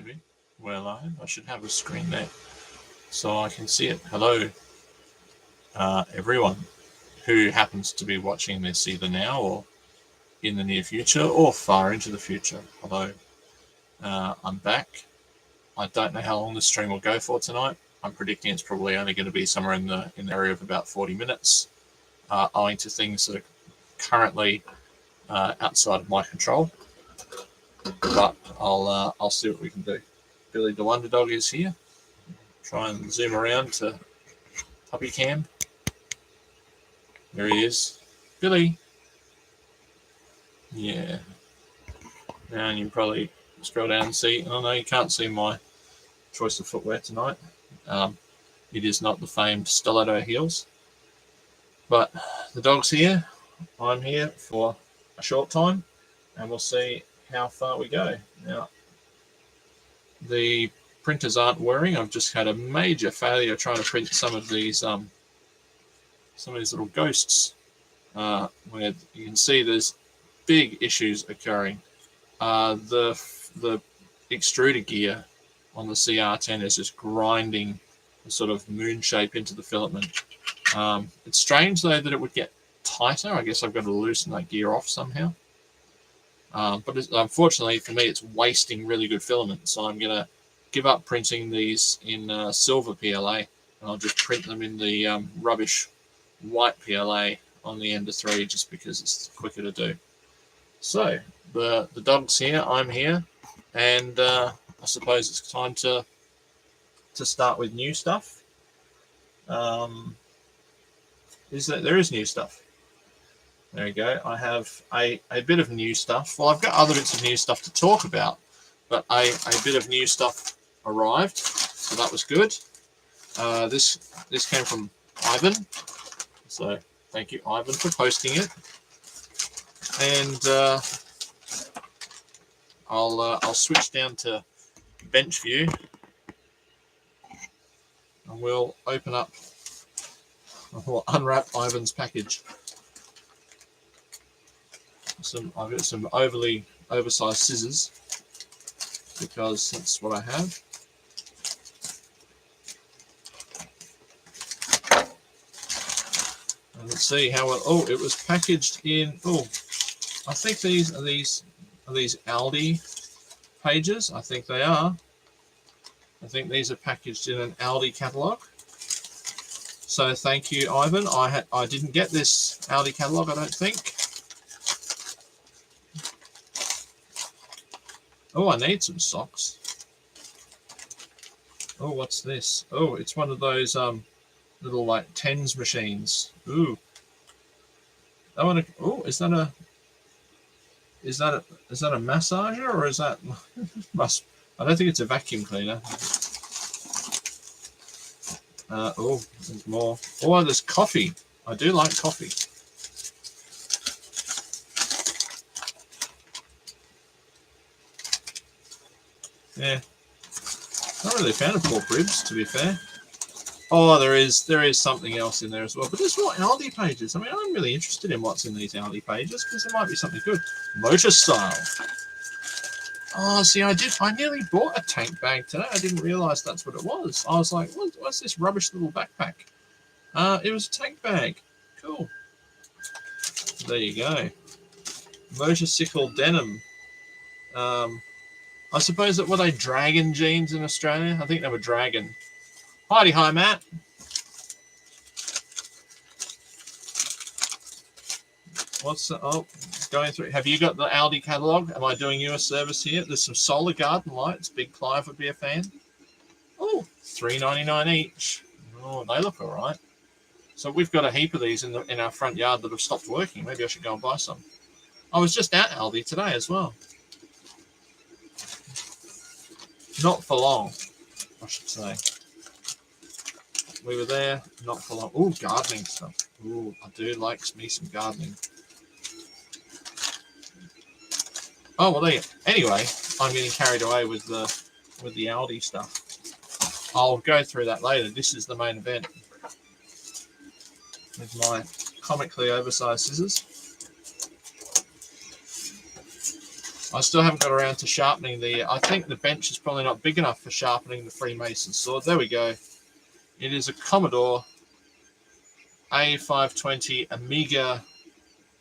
maybe. Well, I should have a screen there so I can see it. Hello, everyone who happens to be watching this either now or in the near future or far into the future. Hello, I'm back. I don't know how long the stream will go for tonight. I'm predicting it's probably only going to be somewhere in the area of about 40 minutes, owing to things that are currently outside of my control. But I'll see what we can do. Billy the Wonder Dog is here. Try and zoom around to puppy cam. There he is. Billy. Yeah. Now you can probably scroll down and see. Oh no, you can't see my choice of footwear tonight. It is not the famed stiletto heels. But the dog's here. I'm here for a short time, and we'll see how far we go. Now, the printers aren't whirring. I've just had a major failure trying to print some of these little ghosts, where you can see there's big issues occurring. The extruder gear on the CR10 is just grinding a sort of moon shape into the filament. It's strange though that it would get tighter. I guess I've got to loosen that gear off somehow. But unfortunately for me, it's wasting really good filament. So I'm going to give up printing these in silver PLA, and I'll just print them in the rubbish white PLA on the Ender 3 just because it's quicker to do. So the dog's here, I'm here, and I suppose it's time to start with new stuff. There is new stuff. There we go. I have a bit of new stuff. Well, I've got other bits of new stuff to talk about, but a bit of new stuff arrived, so that was good. This came from Ivan, so thank you, Ivan, for posting it. And I'll switch down to bench view, and we'll open up. We'll unwrap Ivan's package. I've got some overly oversized scissors because that's what I have. And let's see how well. Oh, it was packaged in. Oh, I think these are Aldi pages. I think they are. I think these are packaged in an Aldi catalogue. So thank you, Ivan. I didn't get this Aldi catalogue, I don't think. Oh, I need some socks. Oh, what's this? Oh, it's one of those little like tens machines. Ooh. Oh, is that a massager, or is that I don't think it's a vacuum cleaner. Oh, there's more. Oh, there's coffee. I do like coffee. Yeah, not really a fan of pork ribs, to be fair. Oh, there is something else in there as well. But there's more Aldi pages. I mean, I'm really interested in what's in these Aldi pages because there might be something good. Motor style. Oh, see, I nearly bought a tank bag today. I didn't realise that's what it was. I was like, what's this rubbish little backpack? It was a tank bag. Cool. There you go. Motorcycle denim. I suppose that were they dragon jeans in Australia? I think they were dragon. Hi, Matt. Going through. Have you got the Aldi catalogue? Am I doing you a service here? There's some solar garden lights. Big Clive would be a fan. Oh, $3.99 each. Oh, they look all right. So we've got a heap of these in our front yard that have stopped working. Maybe I should go and buy some. I was just at Aldi today as well. Not for long, I should say. We were there, not for long. Oh, gardening stuff. Oh, I do like me some gardening. Oh, well, there you go. Anyway, I'm getting carried away with the Aldi stuff. I'll go through that later. This is the main event with my comically oversized scissors. I still haven't got around to sharpening I think the bench is probably not big enough for sharpening the Freemason sword. There we go. It is a Commodore A520 Amiga.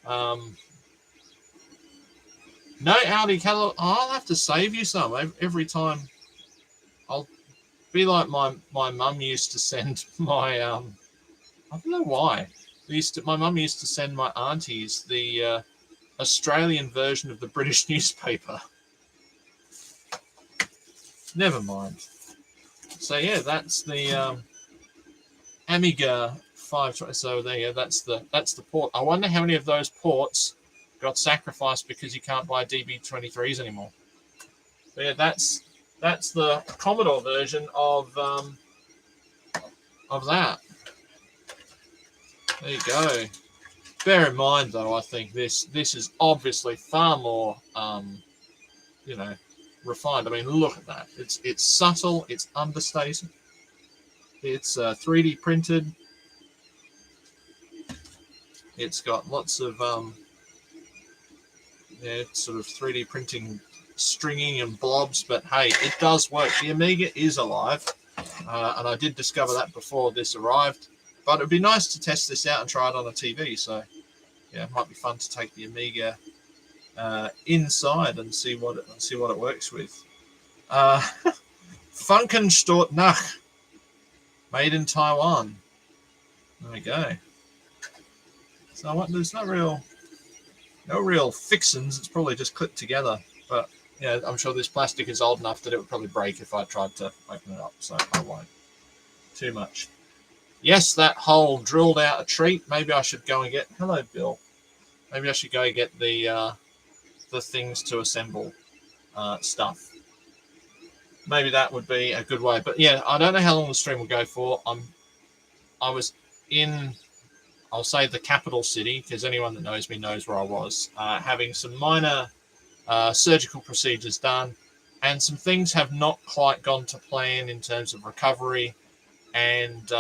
No Audi catalog. I'll have to save you some every time. I'll be like my mum used to send my I don't know why. My mum used to send my aunties the Australian version of the British newspaper. Never mind. So yeah, that's the Amiga 520. So there you go. That's the port. I wonder how many of those ports got sacrificed because you can't buy DB23s anymore. But yeah, that's the Commodore version of that. There you go. Bear in mind, though, I think this is obviously far more, refined. I mean, look at that. It's subtle. It's understated. It's 3D printed. It's got lots of sort of 3D printing, stringing and blobs. But hey, it does work. The Amiga is alive, and I did discover that before this arrived. But it'd be nice to test this out and try it on a TV. So yeah, it might be fun to take the Amiga inside and see what it works with. Funkenstort Nach, made in Taiwan. There we go. So there's no real fixins. It's probably just clipped together. But yeah, I'm sure this plastic is old enough that it would probably break if I tried to open it up. So I won't too much. Yes, that hole drilled out a treat. Maybe I should go and get. Hello, Bill. Maybe I should go and get the things to assemble stuff. Maybe that would be a good way. But yeah, I don't know how long the stream will go for. I was in, I'll say, the capital city, because anyone that knows me knows where I was, having some minor surgical procedures done, and some things have not quite gone to plan in terms of recovery, and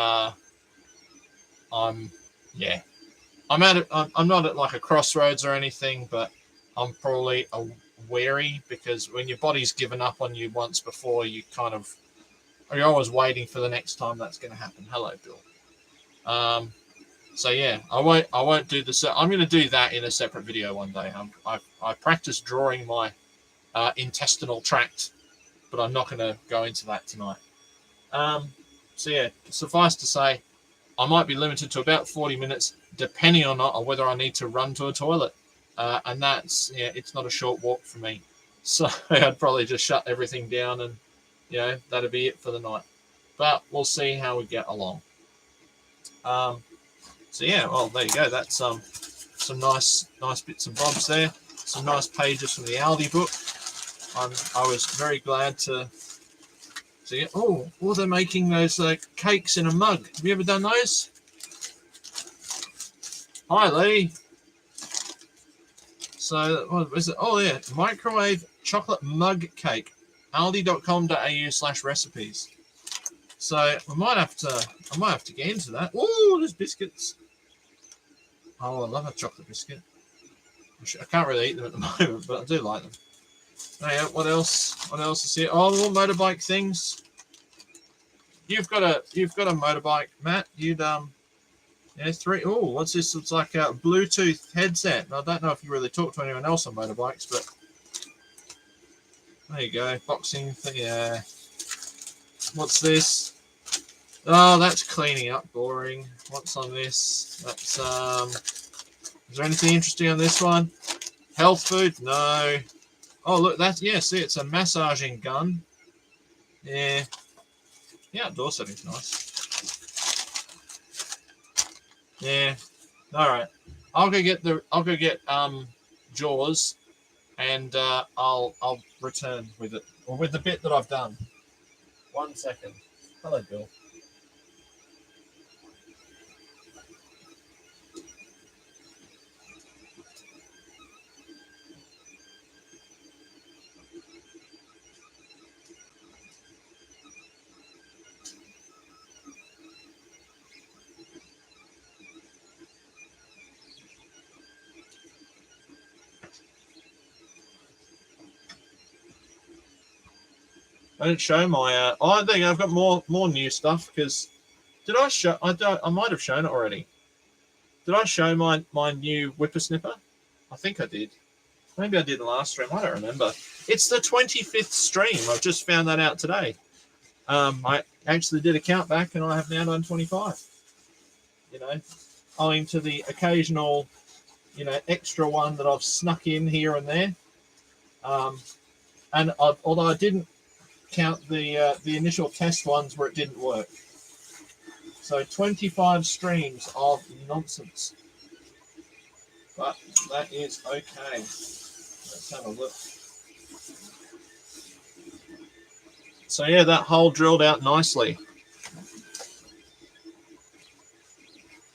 I'm not at like a crossroads or anything, but I'm probably wary, because when your body's given up on you once before, you're always waiting for the next time that's going to happen. Hello, Bill. So yeah, I won't do the. I'm going to do that in a separate video one day. I practice drawing my intestinal tract, but I'm not going to go into that tonight. So yeah, suffice to say, I might be limited to about 40 minutes, depending on whether I need to run to a toilet. And it's not a short walk for me. So I'd probably just shut everything down and, that'd be it for the night. But we'll see how we get along. So yeah, well, there you go. That's some nice bits and bobs there. Some nice pages from the Aldi book. I was very glad to see. Oh, they're making those cakes in a mug. Have you ever done those? Hi, Lee. So what is it? Oh yeah, microwave chocolate mug cake. Aldi.com.au/recipes. So I might have to get into that. Oh, there's biscuits. Oh, I love a chocolate biscuit. I can't really eat them at the moment, but I do like them. Oh, yeah, what else? What else is here? Oh, more motorbike things. You've got a motorbike, Matt. Three. Oh, what's this? It's like a Bluetooth headset. I don't know if you really talk to anyone else on motorbikes, but there you go. Boxing thing. Yeah. What's this? Oh, that's cleaning up. Boring. What's on this? That's Is there anything interesting on this one? Health food? No. Oh, look, see, it's a massaging gun. Yeah. The outdoor setting's nice. Yeah. All right. I'll go get Jaws, and I'll return with it, or with the bit that I've done. 1 second. Hello, Bill. I didn't show my. Oh, I think I've got more new stuff because did I show? I might have shown it already. Did I show my new whippersnipper? I think I did. Maybe I did the last stream. I don't remember. It's the 25th stream. I've just found that out today. I actually did a count back, and I have now done 25. You know, owing to the occasional, extra one that I've snuck in here and there. And although I didn't count the initial test ones where it didn't work. So 25 streams of nonsense. But that is okay. Let's have a look. So yeah, that hole drilled out nicely.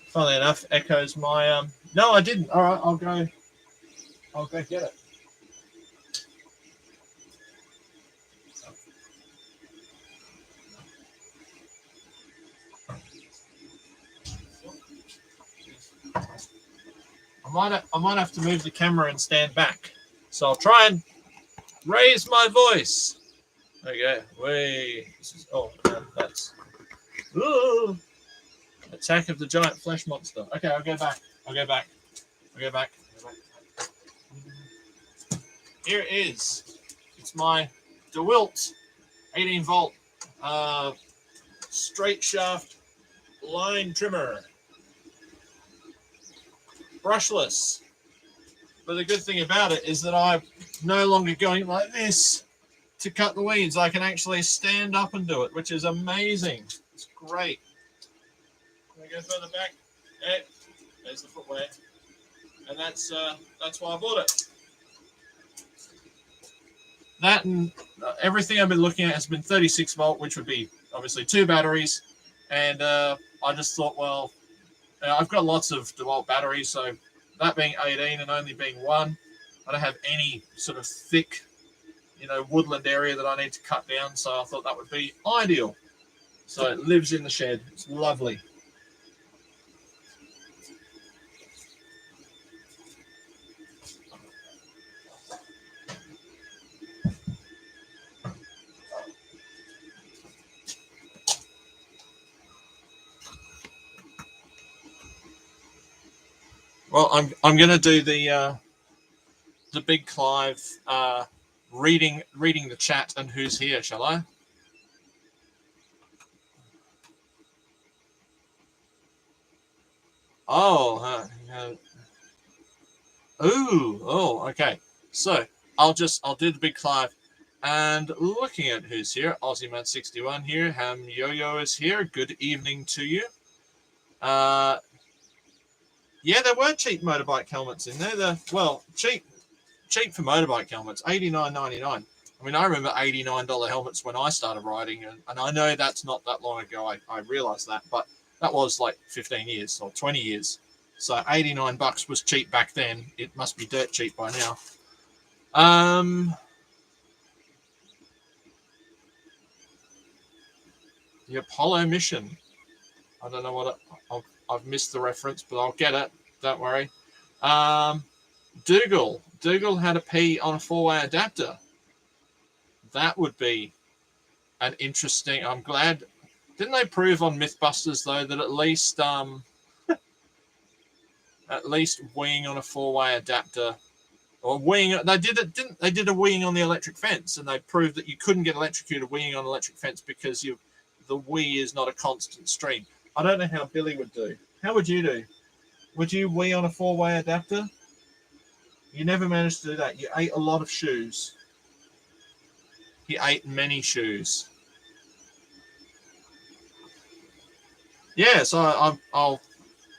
Funnily enough, echoes my no, I didn't. All right, I'll go get it. I might have to move the camera and stand back. So I'll try and raise my voice. Okay, that's ooh, attack of the giant flesh monster. Okay, I'll go back. Here it is. It's my DeWalt 18 volt straight shaft line trimmer. Brushless. But the good thing about it is that I'm no longer going like this to cut the weeds. I can actually stand up and do it, which is amazing. It's great. Can we go further back? Okay. There's the footwear. And that's why I bought it. That and everything I've been looking at has been 36 volt, which would be obviously 2 batteries. And I just thought, well, I've got lots of DeWalt batteries, so that being 18 and only being 1, I don't have any sort of thick, woodland area that I need to cut down, so I thought that would be ideal. So it lives in the shed. It's lovely. Well, I'm going to do the big Clive reading the chat and who's here, shall I? Oh, okay. So I'll do the big Clive, and looking at who's here, AussieMan61 here, Ham Yo-Yo is here. Good evening to you. Yeah, there were cheap motorbike helmets in there. Cheap for motorbike helmets, $89.99. I mean, I remember $89 helmets when I started riding, and I know that's not that long ago. I realize that, but that was like 15 years or 20 years. So $89 was cheap back then. It must be dirt cheap by now. The Apollo mission. I don't know what I've missed the reference, but I'll get it. Don't worry. Dougal had a P on a 4-way adapter. That would be an interesting. I'm glad. Didn't they prove on MythBusters though that at least winging on a 4-way adapter or winging they did a winging on the electric fence, and they proved that you couldn't get electrocuted winging on an electric fence because the wee is not a constant stream. I don't know how Billy would do. How would you do? Would you wee on a 4-way adapter? You never managed to do that. You ate a lot of shoes. He ate many shoes. Yeah, so I'll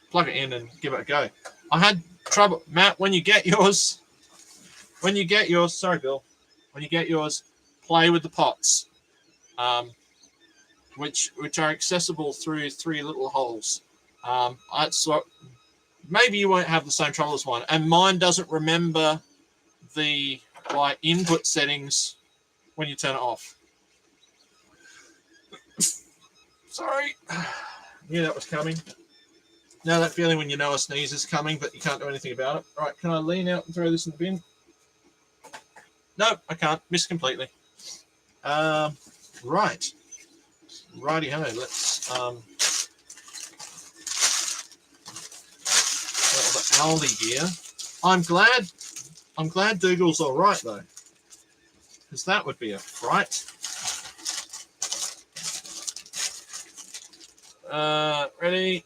plug it in and give it a go. I had trouble, Matt. When you get yours, sorry, Bill. When you get yours, play with the pots, which are accessible through 3 little holes. So maybe you won't have the same trouble as mine, and mine doesn't remember the input settings when you turn it off. Sorry. Knew that was coming. Now that feeling when you know a sneeze is coming, but you can't do anything about it. All right, can I lean out and throw this in the bin? No, I can't. Missed completely. Right. Righty-ho. Let's the Aldi here. I'm glad Dougal's all right though, because that would be a fright. Ready?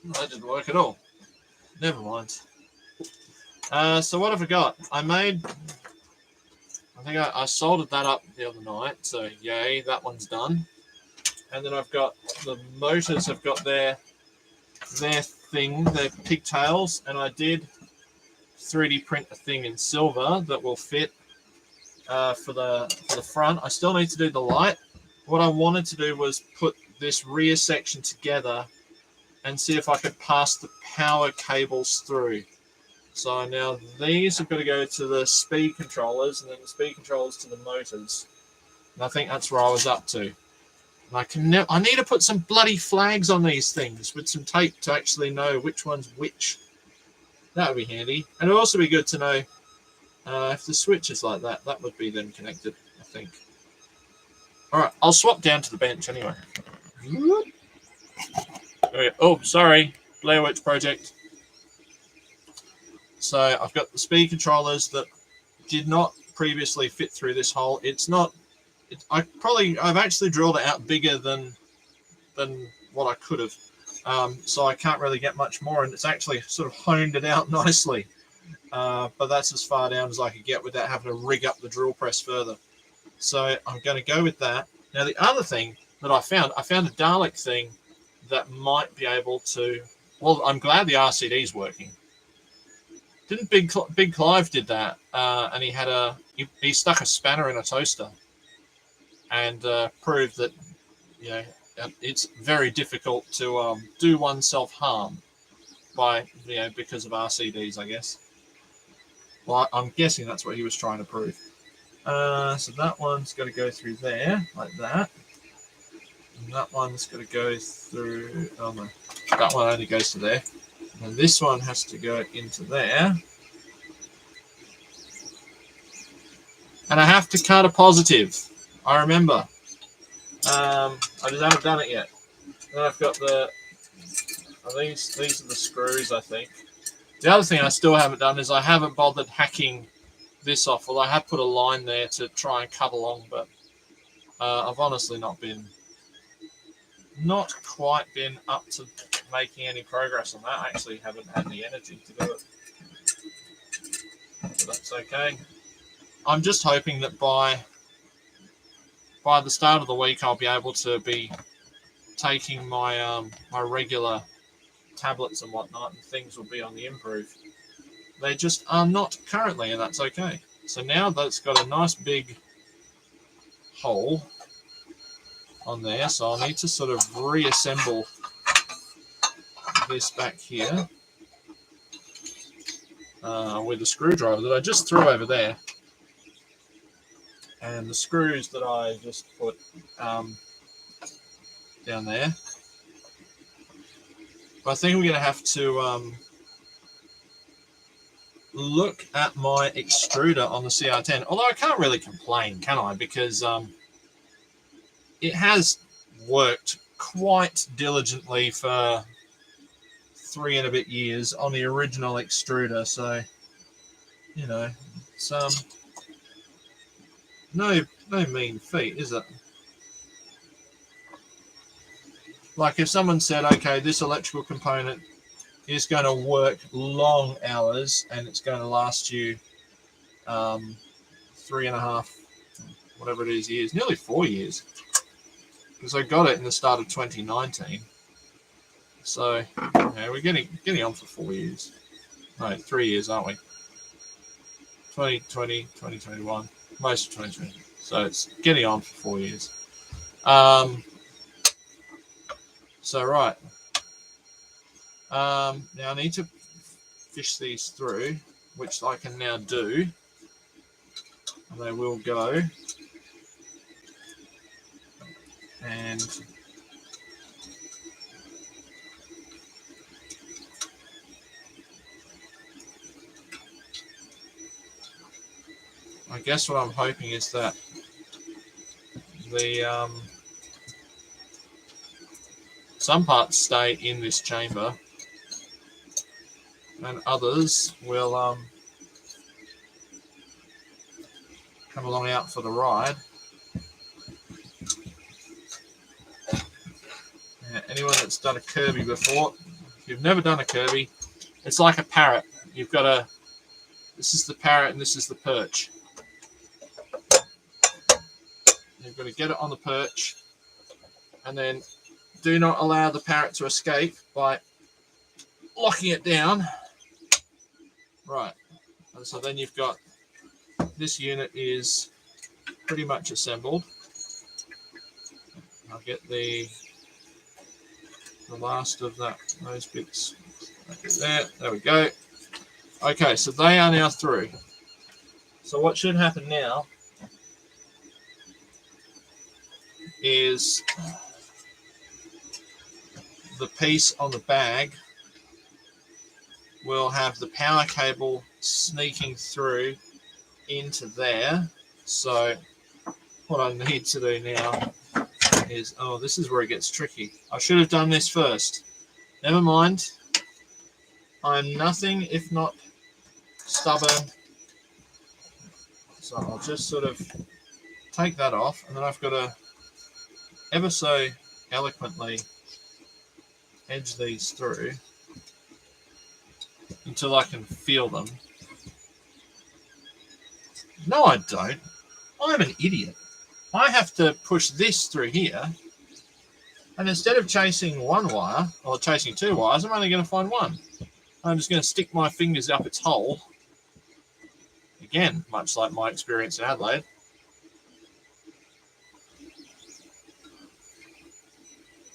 That didn't work at all. Never mind. So what have I got? I think I soldered that up the other night, so yay, that one's done. And then I've got the motors have got their thing, their pigtails, and I did 3D print a thing in silver that will fit for the front. I still need to do the light. What I wanted to do was put this rear section together and see if I could pass the power cables through. So now these have got to go to the speed controllers, and then the speed controllers to the motors. And I think that's where I was up to. And I need to put some bloody flags on these things with some tape to actually know which one's which. That would be handy. And it would also be good to know if the switch is like that. That would be them connected, I think. All right, I'll swap down to the bench anyway. Okay. Oh, sorry, Blair Witch Project. So I've got the speed controllers that did not previously fit through this hole. It's not. I've actually drilled it out bigger than what I could have. So I can't really get much more, and it's actually sort of honed it out nicely. But that's as far down as I could get without having to rig up the drill press further. So I'm going to go with that. Now the other thing that I found a Dalek thing that might be able to. Well, I'm glad the RCD's working. Didn't Big Clive did that, and he stuck a spanner in a toaster, and proved that it's very difficult to do oneself harm by because of RCDs, I guess. Well, I'm guessing that's what he was trying to prove. So that one's got to go through there like that, and that one's got to go through. Oh no, that one only goes to there. And this one has to go into there. And I have to cut a positive. I remember. I just haven't done it yet. Then I've got these are the screws, I think. The other thing I still haven't done is I haven't bothered hacking this off. Well, I have put a line there to try and cut along, but I've honestly not quite been up to making any progress on that. I actually haven't had the energy to do it. So that's okay. I'm just hoping that by the start of the week I'll be able to be taking my my regular tablets and whatnot, and things will be on the improve. They just are not currently, and that's okay. So now that's got a nice big hole on there, so I'll need to sort of reassemble this back here with the screwdriver that I just threw over there, and the screws that I just put down there. But I think we're going to have to look at my extruder on the CR10. Although I can't really complain, can I? Because it has worked quite diligently for 3 and a bit years on the original extruder. So, it's no mean feat, is it? Like if someone said, okay, this electrical component is going to work long hours and it's going to last you 3.5, whatever it is, years, nearly 4 years, because I got it in the start of 2019. So we're getting on for 4 years. No, 3 years, aren't we? 2020, 2021, most of 2020. So it's getting on for 4 years. So right. Now I need to fish these through, which I can now do. And they will go. And I guess what I'm hoping is that the some parts stay in this chamber and others will come along out for the ride. Anyone that's done a Kirby before, if you've never done a Kirby, it's like a parrot. You've got a, this is the parrot and this is the perch. You've got to get it on the perch and then do not allow the parrot to escape by locking it down. Right, and so then you've got, this unit is pretty much assembled. I'll get the last of those bits there. There we go. Okay, so they are now through. So what should happen now is the piece on the bag will have the power cable sneaking through into there. So what I need to do now is, oh, this is where it gets tricky. I should have done this first. Never mind. I'm nothing if not stubborn. So I'll just sort of take that off, and then I've got to ever so eloquently edge these through until I can feel them. No, I don't. I'm an idiot. I have to push this through here, and instead of chasing one wire, or chasing two wires, I'm only going to find one. I'm just going to stick my fingers up its hole. Again, much like my experience in Adelaide.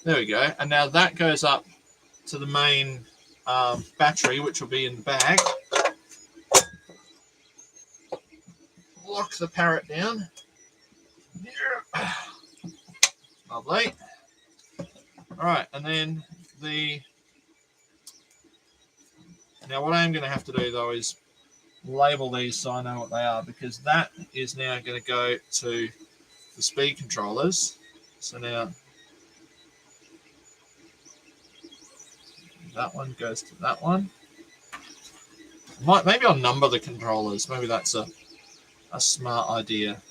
There we go. And now that goes up to the main battery, which will be in the bag. Lock the parrot down. Yeah. Lovely. All right, and then now what I'm going to have to do though is label these so I know what they are, because that is now going to go to the speed controllers. So now that one goes to that one. Maybe I'll number the controllers. Maybe that's a smart idea.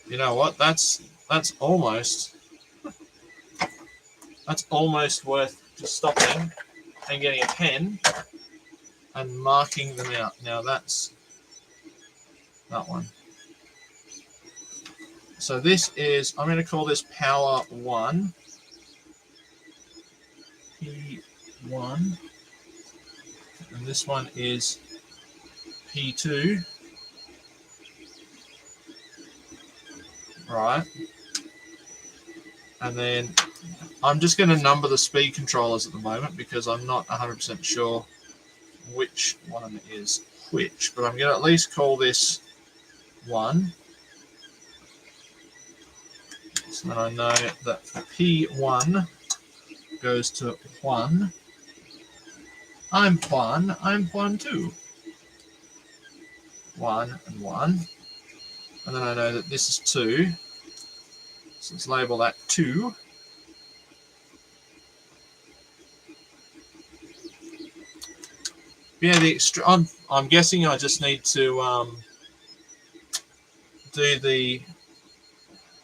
You know what? That's almost worth just stopping and getting a pen and marking them out. Now that's that one. So this is, I'm going to call this power 1. P1. And this one is P2. Right. And then I'm just going to number the speed controllers at the moment because I'm not 100% sure which one is which. But I'm going to at least call this 1. So then I know that P1 goes to 1. I'm Juan too. 1 and 1. And then I know that this is 2. So let's label that 2. Yeah, the extra. I'm guessing I just need to do the.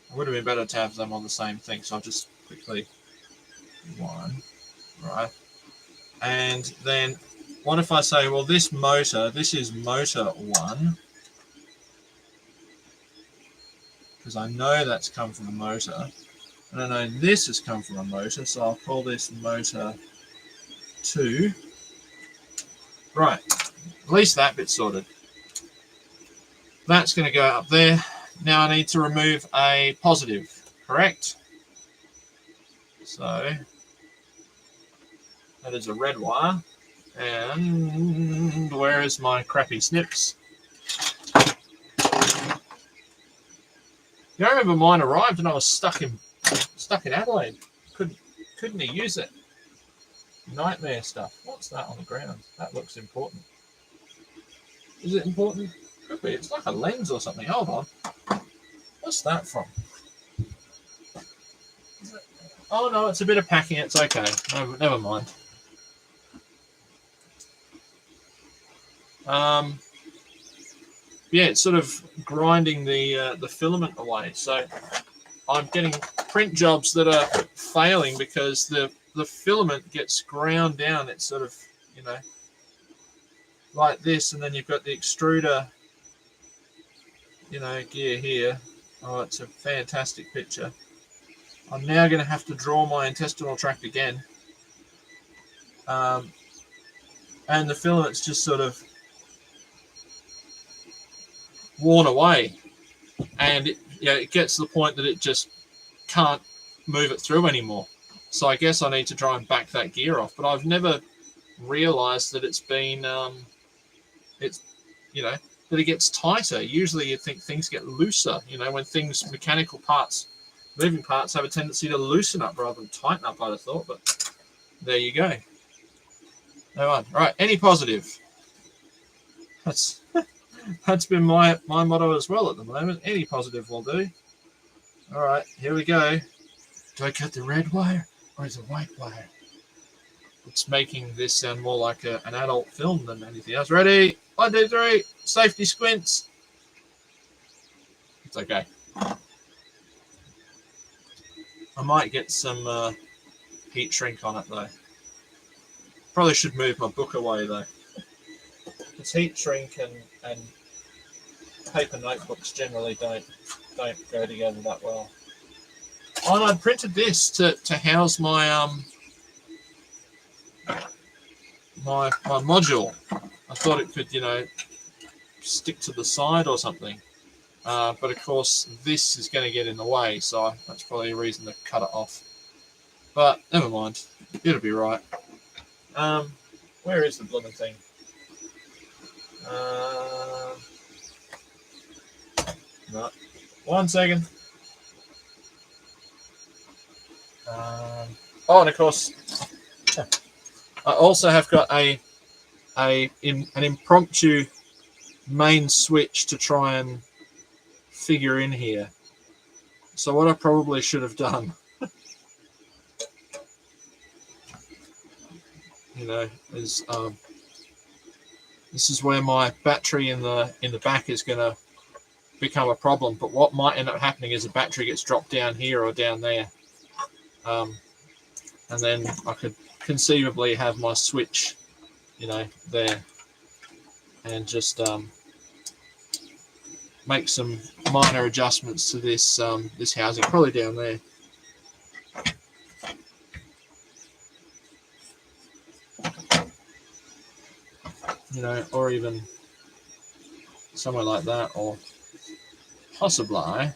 It would have been better to have them on the same thing, so I'll just quickly 1, right? And then what if I say, well, this is motor 1, because I know that's come from a motor, and I know this has come from a motor, so I'll call this motor 2. Right, at least that bit's sorted. That's going to go up there. Now I need to remove a positive, correct? So that is a red wire. And where is my crappy snips? You remember mine arrived and I was stuck in Adelaide. Couldn't he use it? Nightmare stuff. What's that on the ground? That looks important. Is it important? Could be. It's like a lens or something. Hold on. What's that from? Oh no, it's a bit of packing. It's okay. No, never mind. Yeah, it's sort of grinding the filament away. So I'm getting print jobs that are failing because the filament gets ground down. It's sort of, you know, like this, and then you've got the extruder, you know, gear here. Oh, it's a fantastic picture. I'm now going to have to draw my intestinal tract again. And the filament's just sort of worn away. And it gets to the point that it just can't move it through anymore. So I guess I need to try and back that gear off. But I've never realized that it's been, that it gets tighter. Usually you'd think things get looser, when mechanical parts, moving parts have a tendency to loosen up rather than tighten up, I'd have thought. But there you go. No one. All right, any positive. That's been my motto as well at the moment. Any positive will do. All right, here we go. Do I cut the red wire or is it white wire? It's making this sound more like an adult film than anything else. Ready? 1, 2, 3. Safety squints. It's okay. I might get some heat shrink on it though. Probably should move my book away though. Because heat shrink and paper notebooks generally don't go together that well. Oh, and I printed this to house my my module. I thought it could, stick to the side or something. But of course, this is going to get in the way, so that's probably a reason to cut it off. But never mind, it'll be right. Where is the blooming thing? No. 1 second. And of course, I also have got an impromptu main switch to try and figure in here. So what I probably should have done, is this is where my battery in the back is going to become a problem. But what might end up happening is the battery gets dropped down here or down there, and then I could conceivably have my switch, there, and just make some minor adjustments to this this housing, probably down there. Or even somewhere like that, or possibly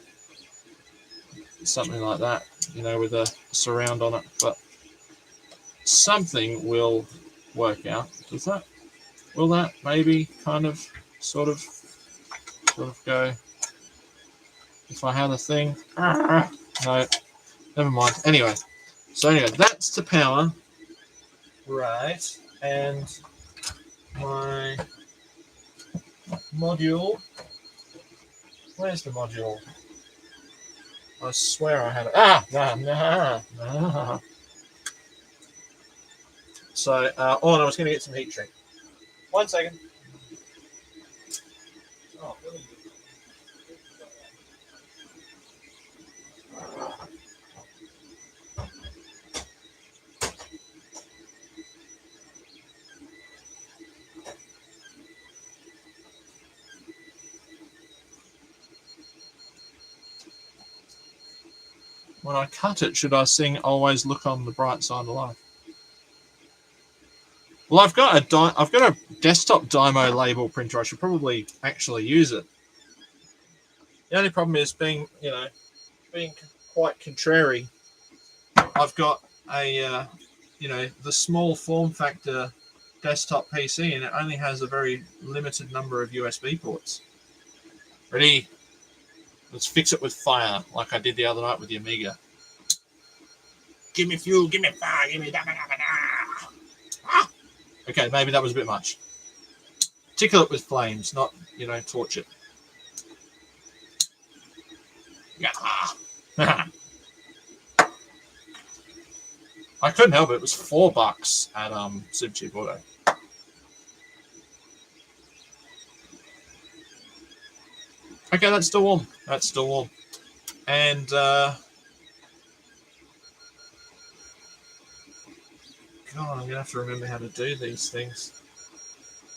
something like that, with a surround on it. But something will work out. Will that maybe kind of sort of go? If I had a thing, no, never mind. Anyway, that's to power, right? And my module. Where's the module? I swear I had it. No. So, and I was going to get some heat shrink. 1 second. Oh, really? When I cut it, should I sing "Always Look on the Bright Side of Life"? Well, I've got a desktop Dymo label printer. I should probably actually use it. The only problem is being quite contrary. I've got a the small form factor desktop PC, and it only has a very limited number of USB ports. Ready? Let's fix it with fire, like I did the other night with the Amiga. give me fuel, give me fire, give me da. Okay, maybe that was a bit much. Tickle it with flames, not, torch it. Yeah. I couldn't help it. It was $4 at Supercheap Auto. Okay, that's still warm. That's still warm. And God, I'm gonna have to remember how to do these things.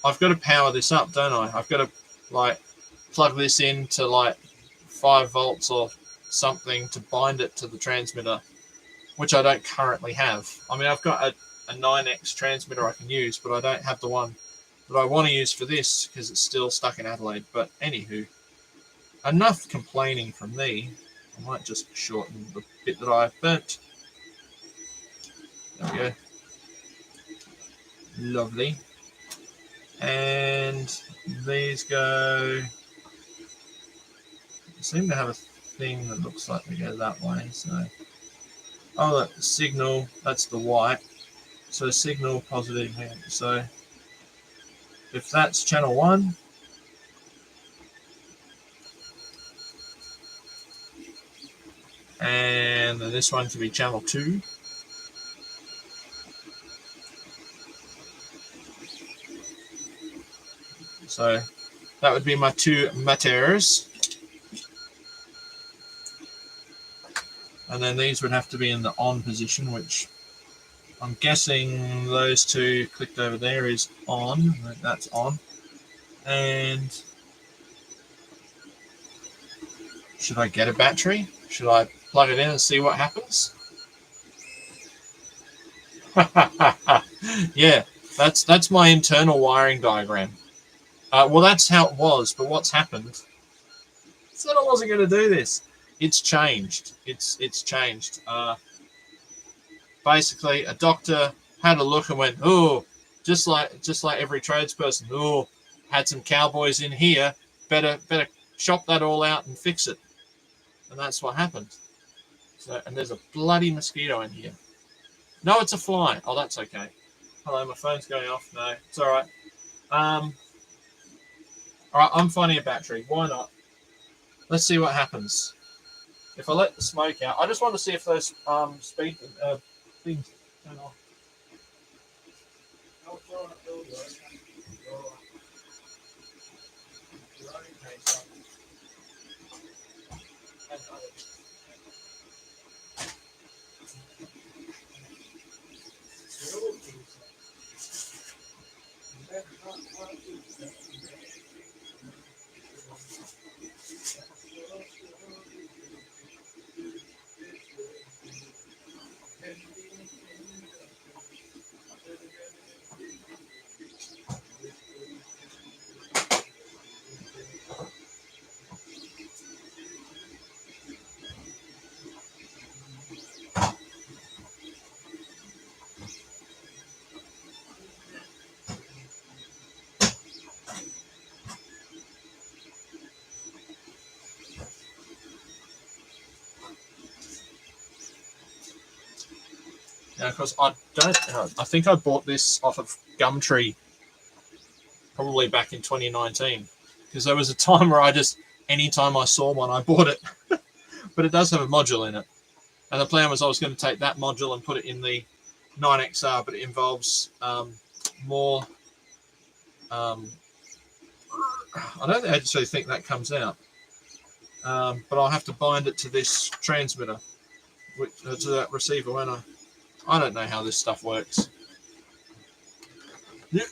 I've got to power this up, don't I? I've got to plug this into 5 volts or something to bind it to the transmitter, which I don't currently have. I mean, I've got a 9X transmitter I can use, but I don't have the one that I want to use for this because it's still stuck in Adelaide. But anywho, enough complaining from me. I might just shorten the bit that I've burnt. There we go. Lovely. And these go... I seem to have a thing that looks like they go that way. So, oh, look, signal, that's the white. So signal positive. So if that's channel 1, and then this one can be channel 2. So that would be my 2 emitters. And then these would have to be in the on position, which I'm guessing those 2 clicked over there is on. That's on. And should I get a battery? Should I plug it in and see what happens? Yeah, that's my internal wiring diagram. Well, that's how it was, but what's happened? I said I wasn't going to do this. It's changed. It's changed. Basically, a doctor had a look and went, "Oh, just like every tradesperson. Oh, had some cowboys in here. Better chop that all out and fix it." And that's what happened. So, and there's a bloody mosquito in here. No, it's a fly. Oh, that's okay. Hello, my phone's going off. No, it's all right. All right, I'm finding a battery. Why not? Let's see what happens. If I let the smoke out, I just want to see if those speed things turn off. Now, of course, I think I bought this off of Gumtree probably back in 2019 because there was a time where anytime I saw one, I bought it. But it does have a module in it. And the plan was I was going to take that module and put it in the 9XR, but it involves more... I don't actually think that comes out. But I'll have to bind it to this transmitter, to that receiver, won't I? I don't know how this stuff works. Yeah.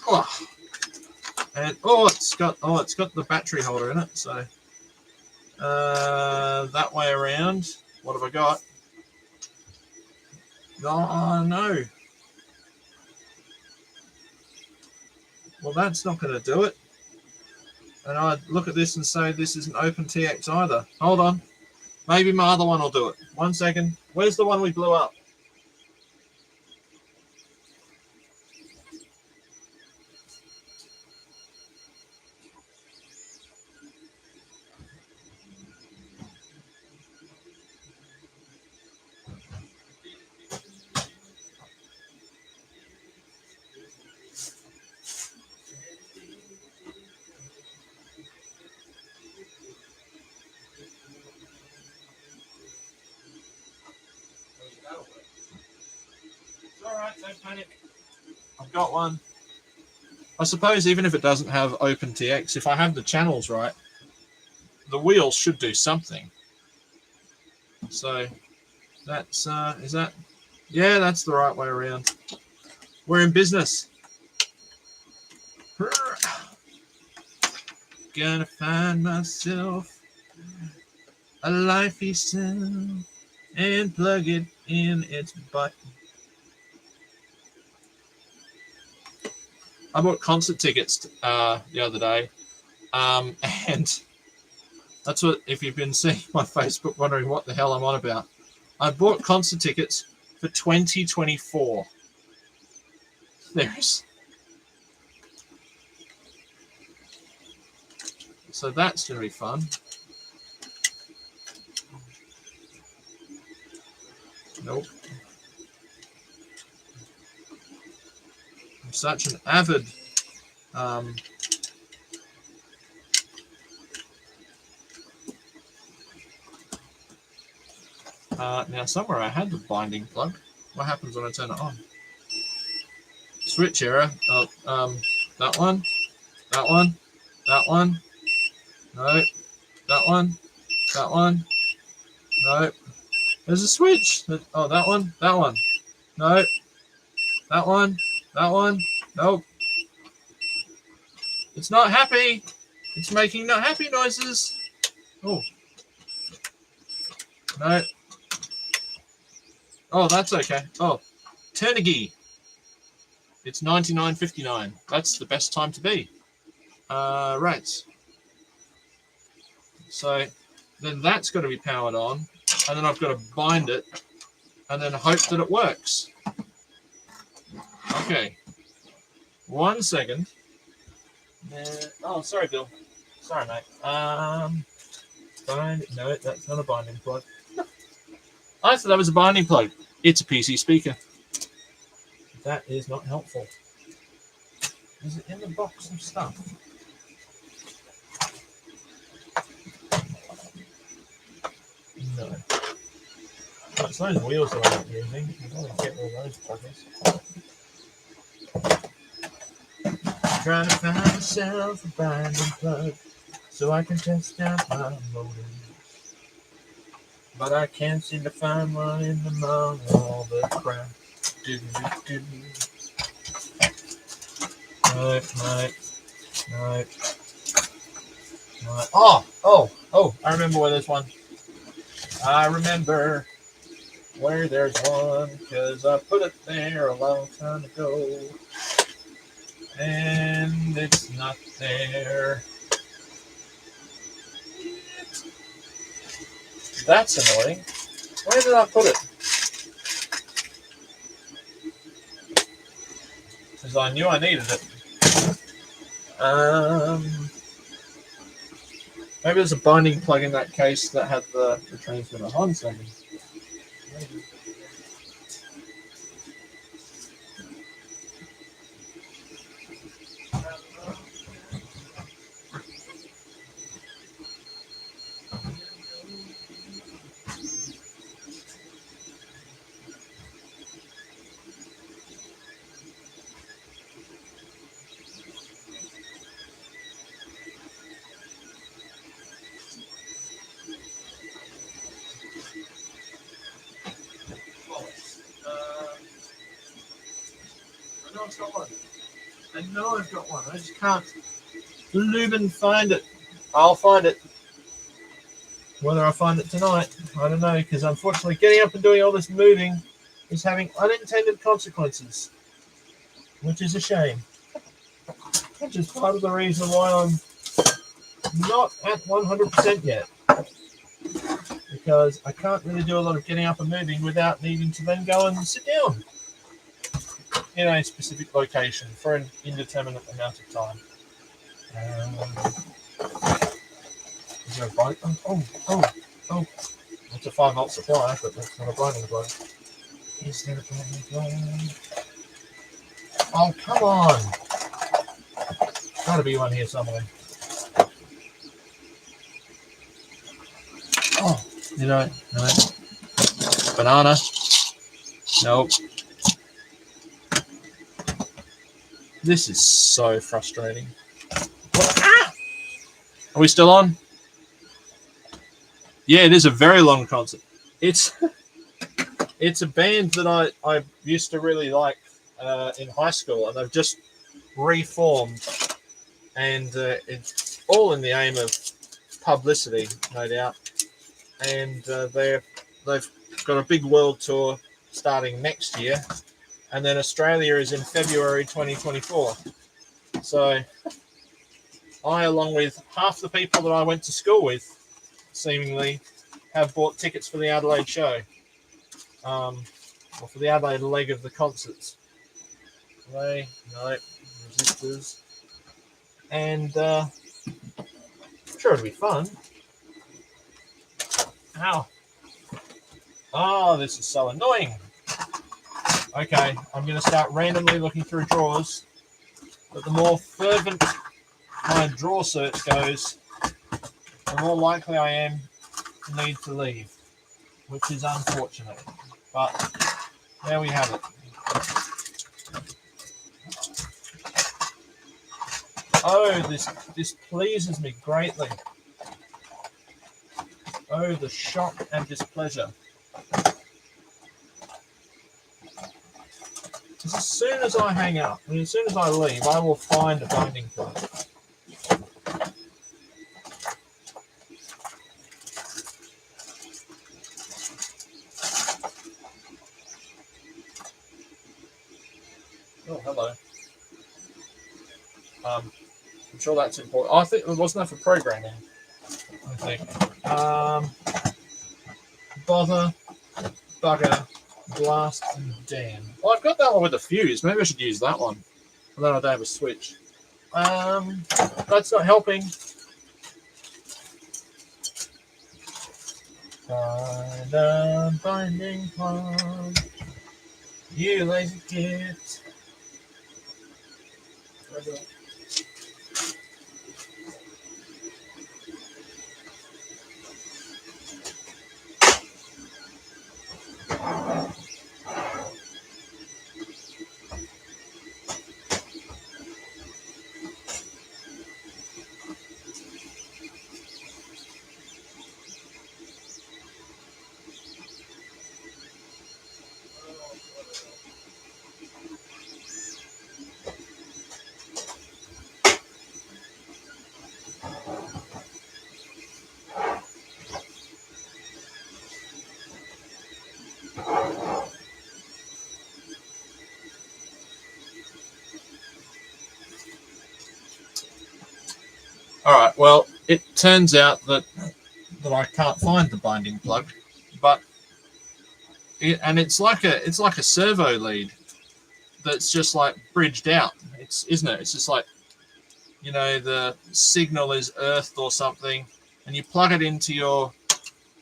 Oh. And it's got the battery holder in it. So that way around. What have I got? Oh no. Well, that's not going to do it. And I look at this and say this isn't OpenTX either. Hold on. Maybe my other one will do it. 1 second. Where's the one we blew up? right, don't panic. I've got one. I suppose even if it doesn't have OpenTX, if I have the channels right, the wheels should do something. So that's, is that, yeah, that's the right way around. We're in business. Gonna find myself a lifey soon and plug it in its butt. I bought concert tickets the other day, and that's what, if you've been seeing my Facebook wondering what the hell I'm on about, I bought concert tickets for 2024. There's, so that's going to be fun. Nope. I'm such an avid now somewhere I had the binding plug. What happens when I turn it on? Switch error. Oh, that one, that one, that one. No, that one, that one. No, there's a switch. Oh, that one, that one. No, that one, that one. Nope. It's not happy. It's making not happy noises. Oh. No. Oh, that's okay. Oh, Turniggy. It's 99.59. That's the best time to be. Right. So then that's got to be powered on, and then I've got to bind it, and then hope that it works. Okay. 1 second. Oh, sorry, Bill. Sorry, mate. Bind. No, that's not a binding plug. I thought that was a binding plug. It's a PC speaker. That is not helpful. Is it in the box of stuff? No. It's those wheels that I'm using. I'm going to get all those pluggers. Trying to find myself a binding plug so I can test out my motor. But I can't seem to find one in among all the crap. Nope. Oh, I remember where there's one. I remember where there's one, because I put it there a long time ago. And it's not there. That's annoying. Where did I put it? Because I knew I needed it. Maybe there's a binding plug in that case that had the transmitter. Hold on a second. Maybe. I know I've got one. I just can't Lumen find it. I'll find it. Whether I find it tonight, I don't know, because unfortunately getting up and doing all this moving is having unintended consequences, which is a shame. Which is part of the reason why I'm not at 100% yet. Because I can't really do a lot of getting up and moving without needing to then go and sit down in a specific location for an indeterminate amount of time. Is there a binding? Oh. It's a 5-volt supply, but that's not a binding plug. Is there a binding plug? Oh, come on! Gotta be one here somewhere. Oh, no. Banana. Nope. This is so frustrating. Ah! Are we still on? Yeah, it is a very long concert. It's it's a band that I used to really like in high school, and they've just reformed, and it's all in the aim of publicity, no doubt. And they've got a big world tour starting next year, and then Australia is in February 2024. So I, along with half the people that I went to school with, seemingly have bought tickets for the Adelaide show, or for the Adelaide leg of the concerts. No, resistors, and I'm sure it'll be fun. Ow! Oh, this is so annoying. Okay, I'm going to start randomly looking through drawers, but the more fervent my drawer search goes, the more likely I am to need to leave, which is unfortunate. But there we have it. Oh, this pleases me greatly. Oh, the shock and displeasure. Because as soon as I hang up, and as soon as I leave, I will find a binding plug. Oh, hello. I'm sure that's important. I think it wasn't that for programming. I think. Bother, bugger, blast, and damn. Well, I've got that one with a fuse. Maybe I should use that one. And then I don't have a switch. That's not helping. Find a binding plug, you lazy git. All right. Well, it turns out that I can't find the binding plug, but it's like a servo lead that's just like bridged out. Isn't it? It's just like, the signal is earthed or something, and you plug it into your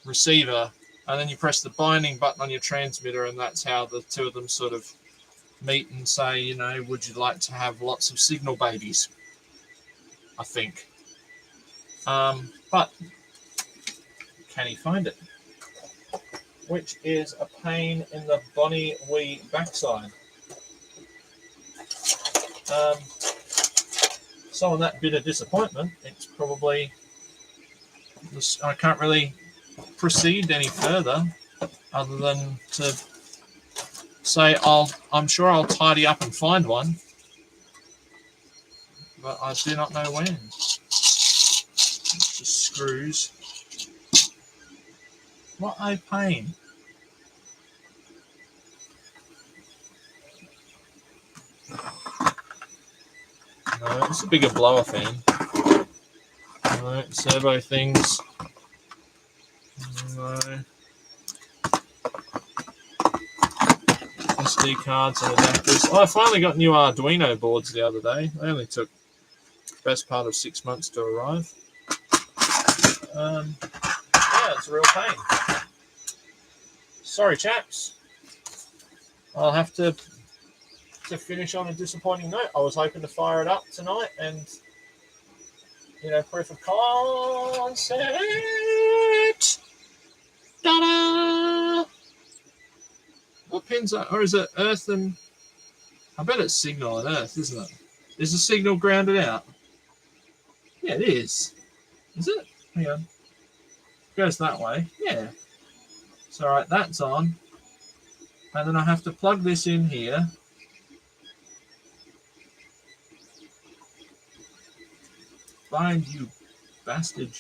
receiver, and then you press the binding button on your transmitter, and that's how the two of them sort of meet and say, would you like to have lots of signal babies? I think. But can he find it? Which is a pain in the bonny wee backside. So on that bit of disappointment, it's probably, I can't really proceed any further other than to say I'm sure I'll tidy up and find one, but I do not know when. It's just screws. What a pain. No, it's a bigger blower fan. No, servo things. No. SD cards and adapters. I finally got new Arduino boards the other day. They only took the best part of 6 months to arrive. Yeah, it's a real pain. Sorry, chaps. I'll have to finish on a disappointing note. I was hoping to fire it up tonight and, proof of concept. Ta-da! What pins are, or is it earth and, I bet it's signal and earth, isn't it? Is the signal grounded out? Yeah, it is. Is it? Hang on. It goes that way. Yeah. So, right, that's on. And then I have to plug this in here. Find you bastard.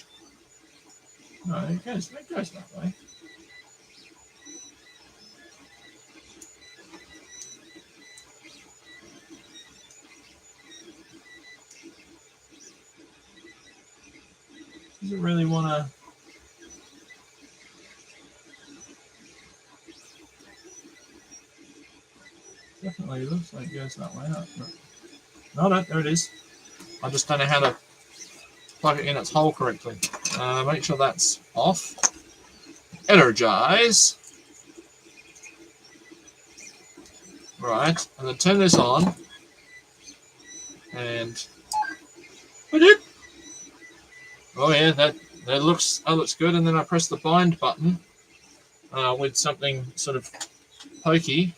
No, it goes that way. Does it really want to... Definitely looks like it goes that way. No, there it is. I just don't know how to plug it in its hole correctly. Make sure that's off. Energize. Right, and then turn this on. And... Oh yeah, that looks good. And then I press the bind button with something sort of pokey,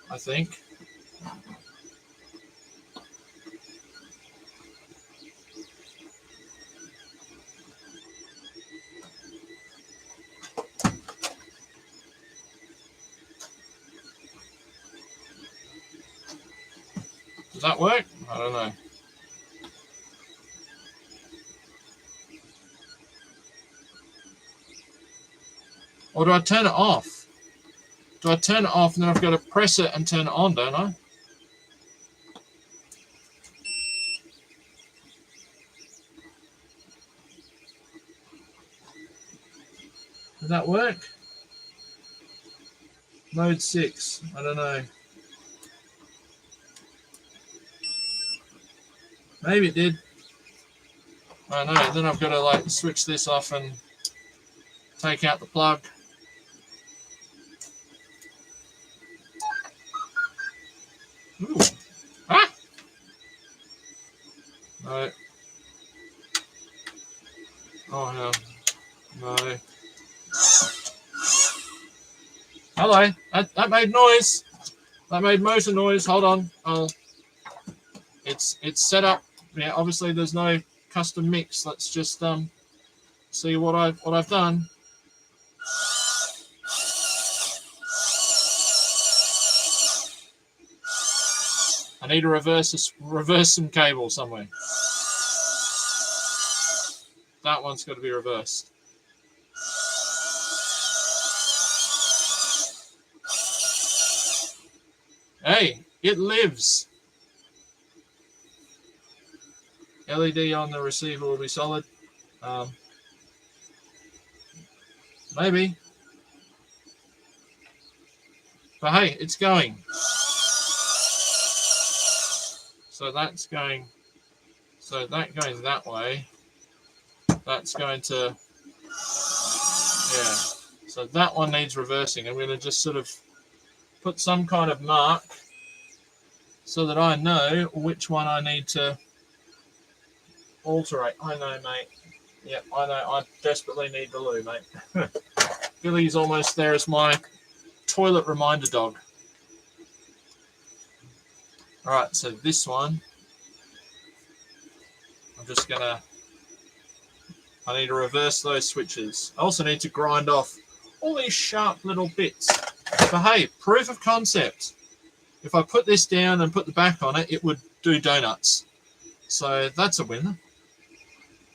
I think. Does that work? I don't know. Or do I turn it off? Do I turn it off and then I've got to press it and turn it on, don't I? Does that work? Mode 6. I don't know. Maybe it did. I don't know. Then I've got to like switch this off and take out the plug. Ooh. Ah! No. Oh hell. No. Hello. That made noise. That made motor noise. Hold on. It's set up. Yeah, obviously there's no custom mix. Let's just see what I've done. I need to reverse some cable somewhere. That one's got to be reversed. Hey, it lives. LED on the receiver will be solid. Maybe. But hey, it's going. So that's going. So that going that way. That's going to. Yeah. So that one needs reversing. I'm going to just sort of put some kind of mark so that I know which one I need to alterate. I know, mate. Yep, I know. I desperately need the loo, mate. Billy's almost there as my toilet reminder dog. All right, so this one, I'm just gonna. I need to reverse those switches. I also need to grind off all these sharp little bits. But hey, proof of concept. If I put this down and put the back on it, it would do donuts. So that's a win.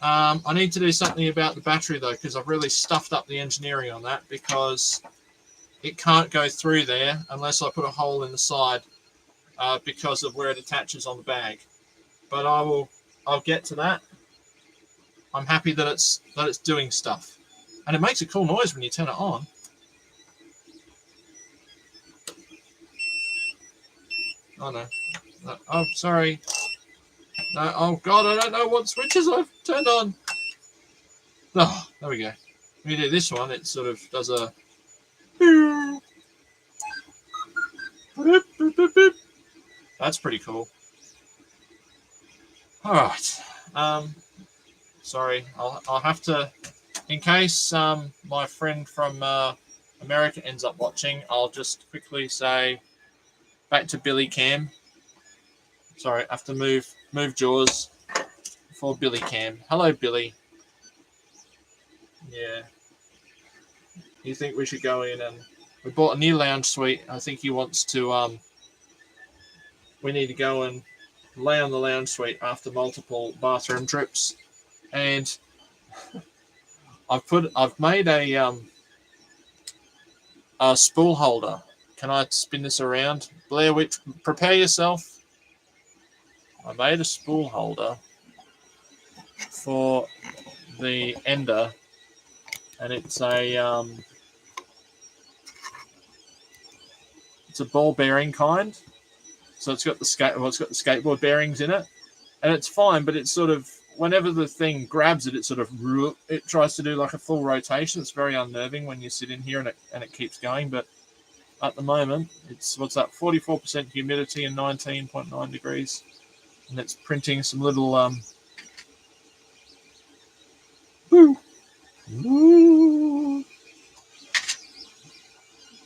I need to do something about the battery though, because I've really stuffed up the engineering on that, because it can't go through there unless I put a hole in the side because of where it attaches on the bag. But I'll get to that. I'm happy that it's doing stuff, and it makes a cool noise when you turn it on. Oh no! Oh, sorry. No, oh god, I don't know what switches I've turned on. Oh, there we go. When you do this one, it sort of does a. That's pretty cool. All right. Sorry, I'll have to, in case my friend from America ends up watching, I'll just quickly say back to Billy Cam. Sorry, I have to move Jaws for Billy Cam. Hello, Billy. Yeah. You think we should go in and we bought a new lounge suite. I think he wants to we need to go and lay on the lounge suite after multiple bathroom trips. And I've made a spool holder. Can I spin this around? Blair Witch, prepare yourself. I made a spool holder for the Ender, and it's a ball bearing kind. So it's got the skateboard bearings in it, and it's fine. But it's sort of whenever the thing grabs it, it tries to do like a full rotation. It's very unnerving when you sit in here and it keeps going. But at the moment, it's 44% humidity and 19.9 degrees, and it's printing some little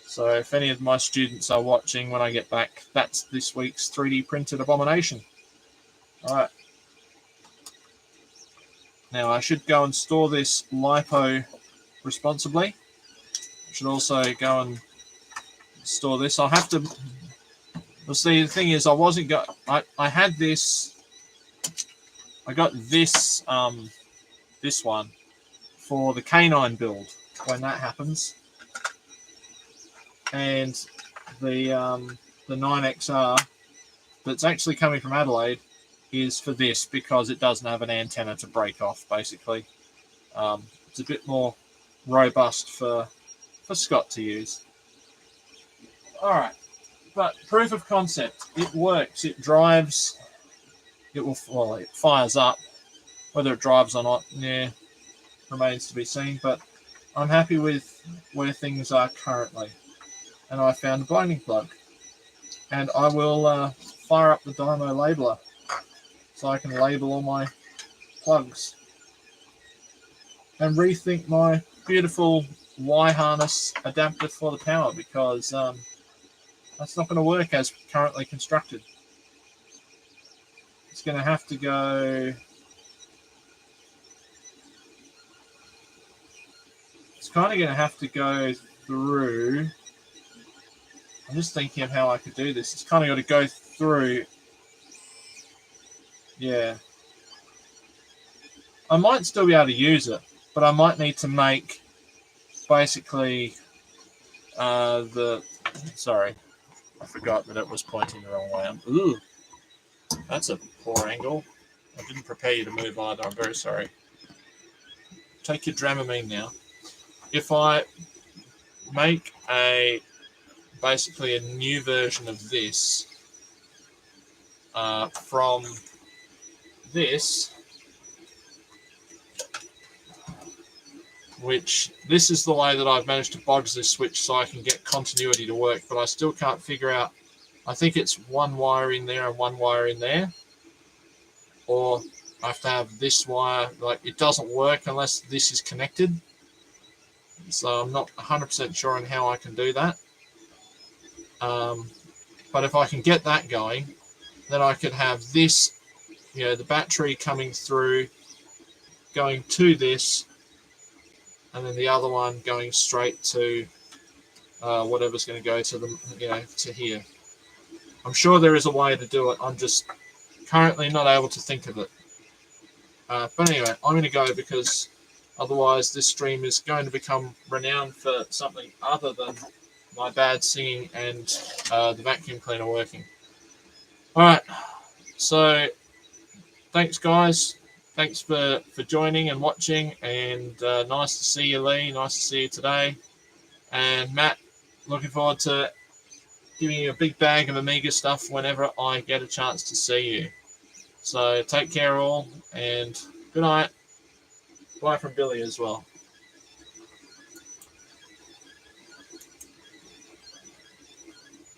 So if any of my students are watching when I get back, that's this week's 3D printed abomination. All right. Now I should go and store this LiPo responsibly. I should also go and store this. I'll have to. Well, see, the thing is, I had this. I got this this one for the canine build when that happens. And the 9XR that's actually coming from Adelaide is for this because it doesn't have an antenna to break off, basically. It's a bit more robust for Scott to use. All right, but proof of concept. It works. It drives. It fires up. Whether it drives or not, remains to be seen. But I'm happy with where things are currently. And I found a binding plug. And I will fire up the Dymo labeler so I can label all my plugs. And rethink my beautiful Y-harness adapter for the power because that's not going to work as currently constructed. It's going to have to go... It's kind of going to have to go through... I'm just thinking of how I could do this. It's kind of got to go through. Yeah. I might still be able to use it, but I might need to make basically sorry, I forgot that it was pointing the wrong way. Ooh, that's a poor angle. I didn't prepare you to move either. I'm very sorry. Take your Dramamine now. If I make basically a new version of this from this, which this is the way that I've managed to bodge this switch so I can get continuity to work, but I still can't figure out. I think it's one wire in there and one wire in there, or I have to have this wire. Like, it doesn't work unless this is connected, so I'm not 100% sure on how I can do that. But if I can get that going, then I could have this, the battery coming through, going to this, and then the other one going straight to whatever's going to go to them, to here. I'm sure there is a way to do it. I'm just currently not able to think of it. But anyway, I'm going to go because otherwise this stream is going to become renowned for something other than my bad singing and the vacuum cleaner working. All right, so thanks, guys. Thanks for joining and watching, and nice to see you, Lee. Nice to see you today. And Matt, looking forward to giving you a big bag of Amiga stuff whenever I get a chance to see you. So take care all, and good night. Bye from Billy as well.